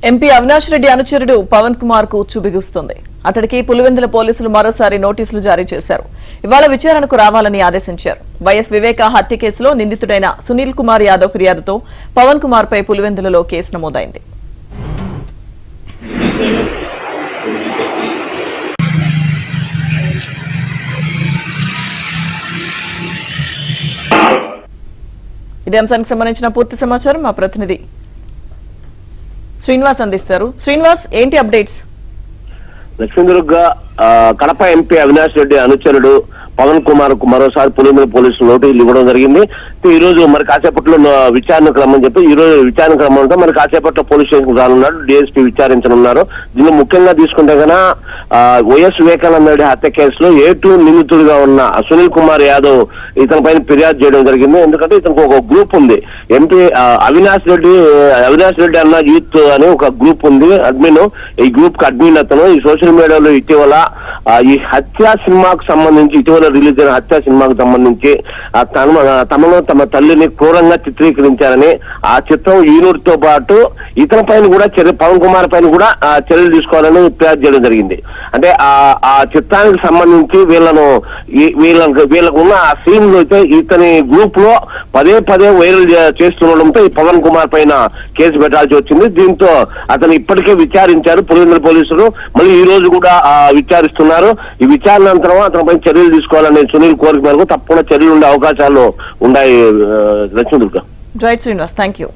MP Avinash Reddy అనుచరుడు పవన్ కుమార్ కు ఉచ్చుబిగుస్తుంది. అతడికి పులివెందుల పోలీసులు మరోసారి నోటీసులు జారీ చేశారు. ఇవాళ విచారణకు రావాలని ఆదేశించారు. వైఎస్ వివేక హత్య కేసులో నిందితుడైన సునీల్ కుమార్ యాదవ్ ఫిర్యాదుతో పవన్ కుమార్ పై పులివెందులలో కేసు నమోదైంది. ఇదే అంశానికి సంబంధించిన పూర్తి సమాచారం మా ప్రతినిధి శ్రీనివాస్ అందిస్తారు. శ్రీనివాస్, ఏంటి అప్డేట్స్? లక్ష్మీదుర్గ కడప ఎంపీ అవినాష్ రెడ్డి అనుచరుడు పవన్ కుమార్ కు మరోసారి పులివెందుల పోలీసులు నోటీసులు ఇవ్వడం జరిగింది. ఈ రోజు మరి కాసేపట్లో విచారణ క్రమం చెప్పి ఈ రోజు విచారణ క్రమంతో మరి కాసేపట్లో పోలీస్ స్టేషన్ రానున్నారు. డిఎస్పీ విచారించనున్నారు. దీన్ని ముఖ్యంగా తీసుకుంటే కనుక వైఎస్ వివేకానంద రెడ్డి హత్య కేసులో A2 నిందితుడిగా ఉన్న సునీల్ కుమార్ యాదవ్ ఇతని పైన ఫిర్యాదు చేయడం జరిగింది. ఎందుకంటే ఇతనికి ఒక గ్రూప్ ఉంది. ఎంపీ అవినాష్ రెడ్డి అన్న యూత్ అని ఒక గ్రూప్ ఉంది, అడ్మిన్. ఈ గ్రూప్ కి అడ్మిన్ అతను. ఈ సోషల్ మీడియాలో ఇటీవల ఈ హత్య సినిమాకు సంబంధించి ఇటీవల రిలీజ్ అయిన హత్య సినిమాకు సంబంధించి తమలో తమ తల్లిని క్రూరంగా చిత్రీకరించారని ఆ చిత్రం యూనిట్తో పాటు ఇతని పైన కూడా పవన్ కుమార్ పైన కూడా చర్యలు తీసుకోవాలని ఫిర్యాదు చేయడం జరిగింది. అంటే ఆ చిత్రానికి సంబంధించి వీళ్ళకు ఉన్న ఆ సీన్ లో అయితే ఇతని గ్రూప్ లో పదే వైరల్ చేస్తుండడంతో ఈ పవన్ కుమార్ పైన కేసు పెట్టాల్సి వచ్చింది. దీంతో అతను ఇప్పటికే విచారించారు పులివెందుల పోలీసులు. మళ్ళీ ఈ రోజు కూడా విచారిస్తున్నారు. ఈ విచారణ అనంతరం అతనిపై చర్యలు తీసుకోవాలనే సునీల్ కోరిక మేరకు తప్పకుండా చర్యలు ఉండే అవకాశాలు ఉన్నాయి. Lakshmi Durga. Right Srinivas, thank you.